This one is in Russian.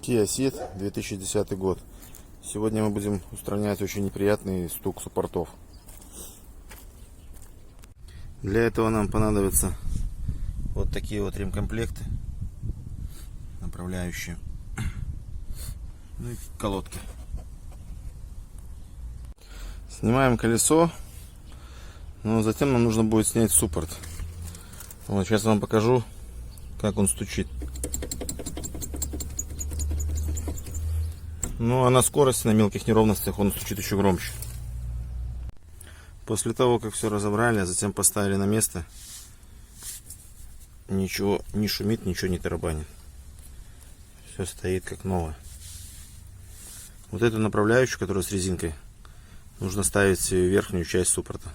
Kia Ceed, 2010 год. Сегодня мы будем устранять очень неприятный стук суппортов. Для этого нам понадобятся вот такие вот ремкомплекты, направляющие, ну и колодки. Снимаем колесо, но затем нам нужно будет снять суппорт. Вот сейчас вам покажу, как он стучит. Ну а на скорости, на мелких неровностях он стучит еще громче. После того, как все разобрали, а затем поставили на место, ничего не шумит, ничего не тарабанит. Все стоит как новое. Вот эту направляющую, которая с резинкой, нужно ставить в верхнюю часть суппорта.